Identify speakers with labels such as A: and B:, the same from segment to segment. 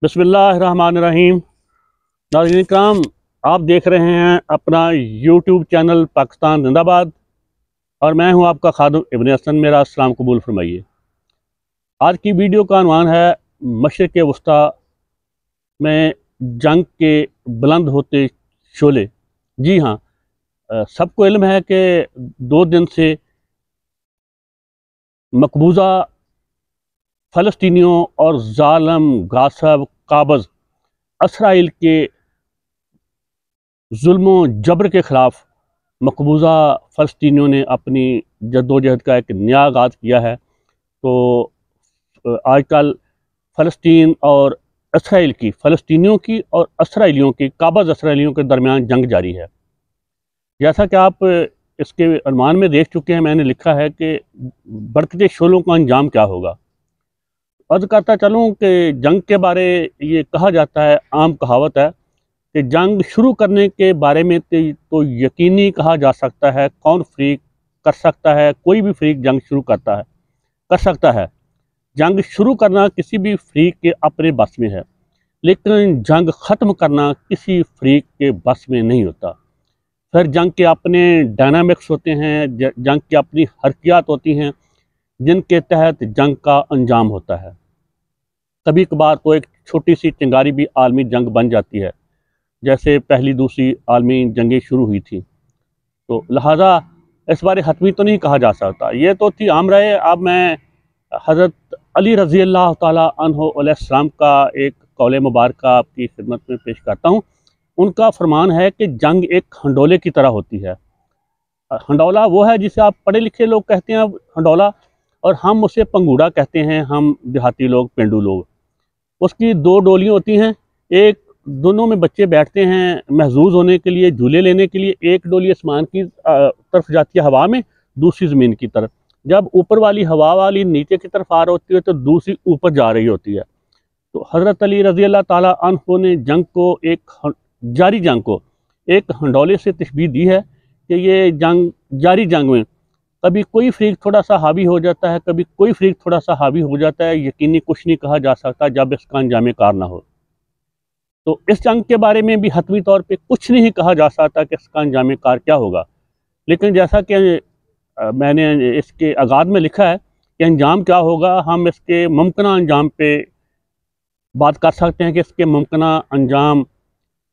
A: बिस्मिल्लाहिर्रहमानिर्रहीम। नाज़रीन इकराम, आप देख रहे हैं अपना यूट्यूब चैनल पाकिस्तान जिंदाबाद और मैं हूं आपका खादिम इब्न हसन। मेरा सलाम कबूल फरमाइए। आज की वीडियो का अनवान है मशरिक़ वस्ता में जंग के बुलंद होते शोले। जी हाँ, सबको इल्म है कि 2 दिन से मकबूजा फ़लस्तीनियों और ज़ालिम गासिब काबज़ इसराइल के जुल्म जबर के ख़िलाफ़ मकबूजा फ़लस्तीनियों ने अपनी जद्दोजहद का एक नया आगाज़ किया है। तो आजकल फ़लस्तीन और इसराइल की, फ़लस्तीनियों की और इसराइलियों की, काबज़ इसराइलियों के दरमियान जंग जारी है। जैसा कि आप इसके अनुमान में देख चुके हैं, मैंने लिखा है कि बढ़ते शोलों का अंजाम क्या होगा। अर्ज़ करता चलूँ कि जंग के बारे ये कहा जाता है, आम कहावत है कि जंग शुरू करने के बारे में तो यकीनी कहा जा सकता है कौन फ़रीक कर सकता है, कोई भी फ़रीक जंग शुरू कर सकता है। जंग शुरू करना किसी भी फ़रीक के अपने बस में है, लेकिन जंग ख़त्म करना किसी फ़रीक के बस में नहीं होता। फिर जंग के अपने डायनामिक्स होते हैं, जंग की अपनी हरकियात होती हैं जिनके तहत जंग का अंजाम होता है। कभी कभार तो एक छोटी सी चिंगारी भी आलमी जंग बन जाती है, जैसे पहली दूसरी आलमी जंगें शुरू हुई थी। तो लिहाजा इस बारे हतमी तो नहीं कहा जा सकता। ये तो थी आम राय। अब मैं हज़रत अली रज़ी अल्लाह ताला अन्हु अलैहिस्सलाम का एक कौल मुबारक आपकी खिदमत में पेश करता हूँ। उनका फरमान है कि जंग एक हंडोले की तरह होती है। हंडोला वो है जिसे आप पढ़े लिखे लोग कहते हैं हंडोला, और हम उसे पंगूड़ा कहते हैं, हम देहाती लोग, पेंडू लोग। उसकी 2 डोलियाँ होती हैं, एक दोनों में बच्चे बैठते हैं महजूज होने के लिए, झूले लेने के लिए। एक डोली आसमान की तरफ जाती है हवा में, दूसरी ज़मीन की तरफ। जब ऊपर वाली हवा वाली नीचे की तरफ आ रही होती है तो दूसरी ऊपर जा रही होती है। तो हज़रत अली रज़ी अल्लाह ताला अन्हु ने जारी जंग को एक हंडोले से तशबीह दी है कि ये जारी जंग में कभी कोई फ़रीक थोड़ा सा हावी हो जाता है, कभी कोई फ़रीक थोड़ा सा हावी हो जाता है। यकीनी कुछ नहीं कहा जा सकता जब इसका अंजाम कार ना हो। तो इस जंग के बारे में भी हतमी तौर पे कुछ नहीं कहा जा सकता कि इसका अंजाम कार क्या होगा। लेकिन जैसा कि मैंने इसके आगाज़ में लिखा है कि अंजाम क्या होगा, हम इसके मुमकिना अंजाम पे बात कर सकते हैं कि इसके मुमकिना अंजाम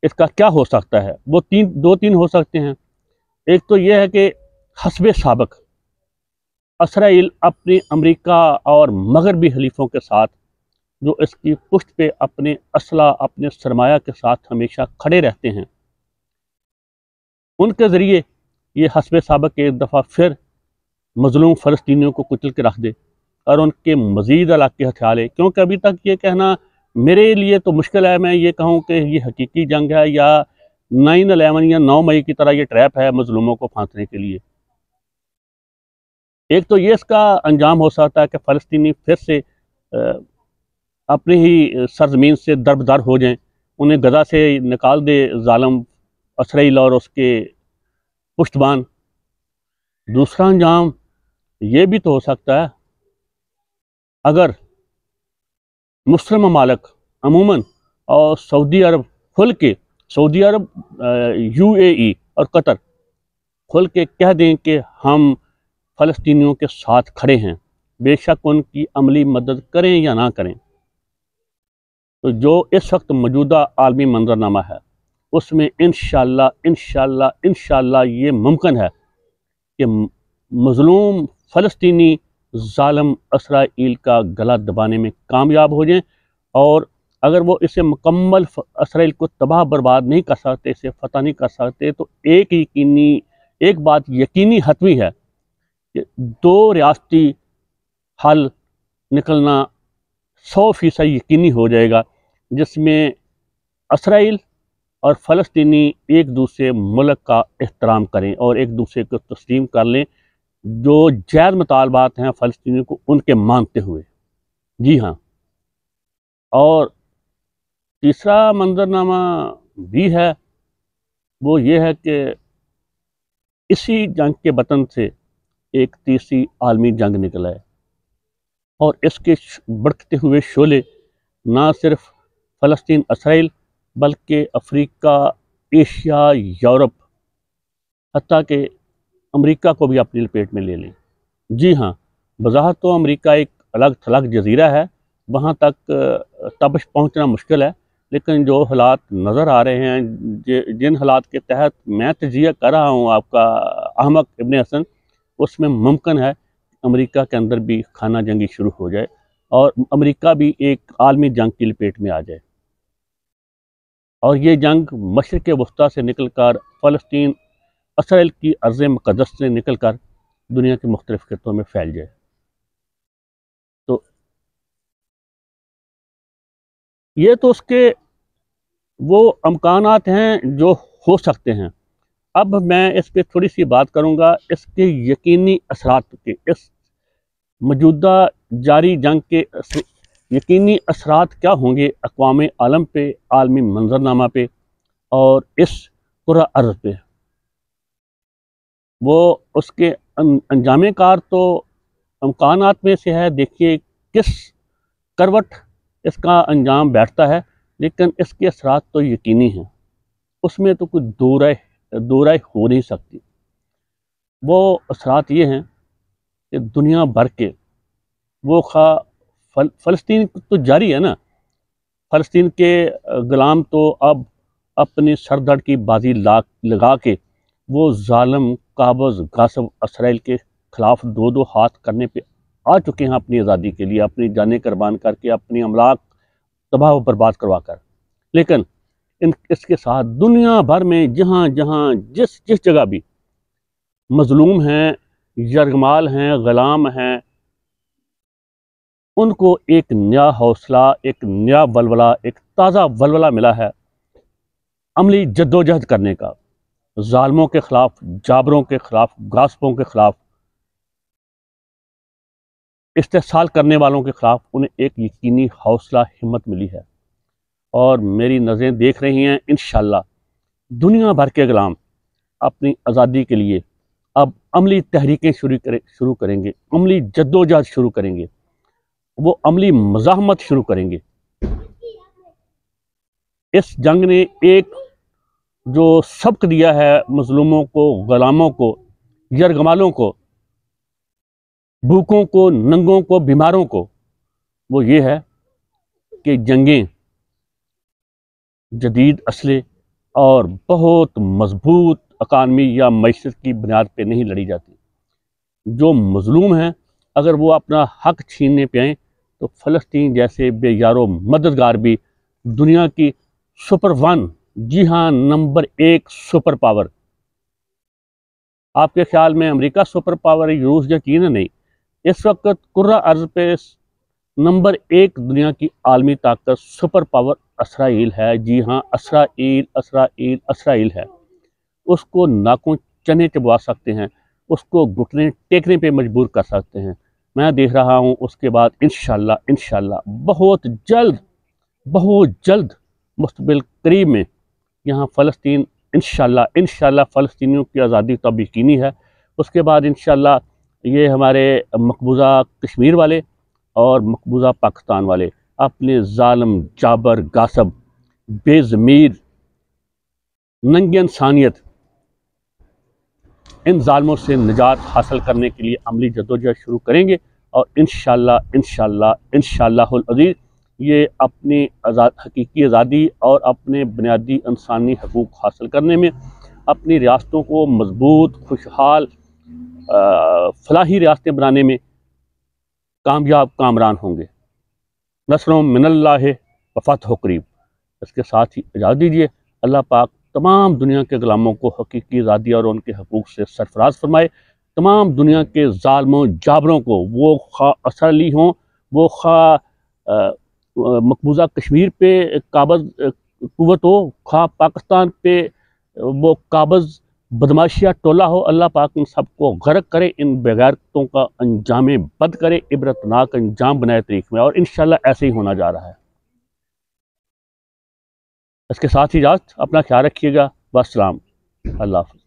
A: इसका क्या हो सकता है। वो 2-3 हो सकते हैं। एक तो ये है कि हस्बे साबिक इसराइल अपने अमेरिका और मगरबी हलीफों के साथ जो इसकी पुष्ट पे अपने असला, अपने सरमाया के साथ हमेशा खड़े रहते हैं, उनके ज़रिए ये हस्बे साबिक एक दफ़ा फिर मज़लूम फ़लस्तीनियों को कुचल के रख दे और उनके मज़ीद इलाके हथिया ले। क्योंकि अभी तक ये कहना मेरे लिए तो मुश्किल है, मैं ये कहूँ कि ये हकीकी जंग है या 9/11 या 9 मई की तरह ये ट्रैप है मज़लूमों को फांसने के लिए। एक तो ये इसका अंजाम हो सकता है कि फ़लस्तीनी फिर से अपनी ही सरजमीन से दरबदर हो जाएं, उन्हें गजा से निकाल दे ज़ालिम इसराइल और उसके पुश्तबान। दूसरा अंजाम ये भी तो हो सकता है अगर मुस्लिम ममालिक अमूमन और सऊदी अरब खुल के, सऊदी अरब, UAE और कतर खुल के कह दें कि हम फ़लस्तीनियों के साथ खड़े हैं, बेशक उनकी अमली मदद करें या ना करें। तो जो इस वक्त मौजूदा आलमी मंजरनामा है उसमें इंशाअल्लाह ये मुमकिन है कि मज़लूम फ़लस्तीनी ज़ालिम इसराइल का गला दबाने में कामयाब हो जाएं। और अगर वो इसे मुकम्मल इसराइल को तबाह बर्बाद नहीं कर सकते, इसे फ़तह नहीं कर सकते, तो एक बात यकीनी हतमी है कि 2 रियासती हल निकलना 100% यकीनी हो जाएगा, जिसमें इसराइल और फ़लस्तीनी एक दूसरे मुल्क का एहतराम करें और एक दूसरे को तस्लीम कर लें, जो जायज़ मुतालबात हैं फ़लस्तीनी को उनके मानते हुए। जी हाँ, और तीसरा मंजरनामा भी है, वो ये है कि इसी जंग के बतन से एक तीसरी आलमी जंग निकला है और इसके बढ़ते हुए शोले ना सिर्फ فلسطین اسرائیل بلکہ افریقہ، ایشیا، یورپ، حتیٰ کہ امریکہ کو بھی اپنی لپیٹ میں لے لیں۔ جی ہاں، بظاہر تو امریکہ ایک الگ تھلگ جزیرہ ہے، وہاں تک تبش پہنچنا مشکل ہے، لیکن جو حالات نظر آ رہے ہیں، جن حالات کے تحت میں تجزیہ کر رہا ہوں آپ کا احمق ابن حسن، اس میں ممکن ہے امریکہ کے اندر بھی خانہ جنگی شروع ہو جائے اور امریکہ بھی ایک عالمی جنگ کی لپیٹ میں آ جائے، اور یہ جنگ مشرق وسطیٰ سے نکل کر فلسطین اسرائیل کی ارض مقدس سے نکل کر دنیا کے مختلف خطوں میں پھیل جائے۔ تو یہ تو اس کے وہ امکانات ہیں جو ہو سکتے ہیں۔ اب میں اس پہ تھوڑی سی بات کروں گا اس کے یقینی اثرات کے، اس موجودہ جاری جنگ کے یقینی اثرات کیا ہوں گے اقوام عالم پہ، عالمی منظرنامہ پہ اور اس کرۂ ارض پہ۔ وہ اس کے انجام کار تو امکانات میں سے ہے، دیکھیے کس کروٹ اس کا انجام بیٹھتا ہے، لیکن اس کے اثرات تو یقینی ہیں، اس میں تو کوئی دو رائے ہو نہیں سکتی۔ وہ اثرات یہ ہیں کہ دنیا بھر کے وہ فلسطین تو جاری ہے نا، فلسطین کے غلام تو اب اپنی سر دھڑ کی بازی لگا کے وہ ظالم قابض غاصب اسرائیل کے خلاف دو ہاتھ کرنے پہ آ چکے ہیں، اپنی آزادی کے لیے اپنی جانیں قربان کر کے، اپنی املاک تباہ و برباد کروا کر۔ لیکن اس کے ساتھ دنیا بھر میں جہاں جس جگہ بھی مظلوم ہیں، یرغمال ہیں، غلام ہیں، ان کو ایک نیا حوصلہ، ایک نیا ولولہ، ایک تازہ ولولہ ملا ہے عملی جدوجہد کرنے کا، ظالموں کے خلاف، جابروں کے خلاف، غاصبوں کے خلاف، استحصال کرنے والوں کے خلاف انہیں ایک یقینی حوصلہ ہمت ملی ہے۔ اور میری نظریں دیکھ رہی ہیں انشاءاللہ دنیا بھر کے غلام اپنی آزادی کے لیے اب عملی تحریکیں شروع کریں گے، عملی جدوجہد شروع کریں گے، وہ عملی مزاحمت شروع کریں گے۔ اس جنگ نے ایک جو سبق دیا ہے مظلوموں کو، غلاموں کو، یرغمالوں کو، بھوکوں کو، ننگوں کو، بیماروں کو، وہ یہ ہے کہ جنگیں جدید اسلحے اور بہت مضبوط اکانومی یا معیشت کی بنیاد پہ نہیں لڑی جاتی۔ جو مظلوم ہیں اگر وہ اپنا حق چھیننے پہ آئیں تو فلسطین جیسے بے یار و مددگار بھی دنیا کی سپر ون، جی ہاں نمبر 1 سپر پاور، آپ کے خیال میں امریکہ سپر پاور ہے، روس یقیناً نہیں، اس وقت کرۂ ارض پہ نمبر 1 دنیا کی عالمی طاقت سپر پاور اسرائیل ہے۔ جی ہاں، اسرائیل ہے۔ اس کو ناکوں چنے چبوا سکتے ہیں، اس کو گھٹنے ٹیکنے پہ مجبور کر سکتے ہیں۔ میں دیکھ رہا ہوں اس کے بعد انشاءاللہ بہت جلد مستقبل قریب میں یہاں فلسطین انشاءاللہ فلسطینیوں کی آزادی تب یقینی ہے۔ اس کے بعد انشاءاللہ یہ ہمارے مقبوضہ کشمیر والے اور مقبوضہ پاکستان والے اپنے ظالم، جابر، غاصب، بے ضمیر، ننگی انسانیت ان ظالموں سے نجات حاصل کرنے کے لیے عملی جدوجہد شروع کریں گے، اور انشاءاللہ العزیز یہ اپنی حقیقی آزادی اور اپنے بنیادی انسانی حقوق حاصل کرنے میں اپنی ریاستوں کو مضبوط، خوشحال، فلاحی ریاستیں بنانے میں کامیاب کامران ہوں گے۔ نصر من اللہ و فتح قریب۔ اس کے ساتھ ہی اجازت دیجیے، اللہ پاک تمام دنیا کے غلاموں کو حقیقی آزادی اور ان کے حقوق سے سرفراز فرمائے، تمام دنیا کے ظالموں، جابروں کو، وہ خواہ اسرائیلی ہوں، وہ خواہ مقبوضہ کشمیر پہ قابض قوت ہو، خواہ پاکستان پہ وہ قابض بدماشیہ ٹولہ ہو، اللہ پاک ان سب کو غرق کرے، ان بغیرتوں کا انجام بد کرے، عبرتناک انجام بنائے تاریخ میں، اور انشاءاللہ ایسے ہی ہونا جا رہا ہے۔ اس کے ساتھ ہی اجازت، اپنا خیال رکھیے گا، والسلام، اللہ حافظ۔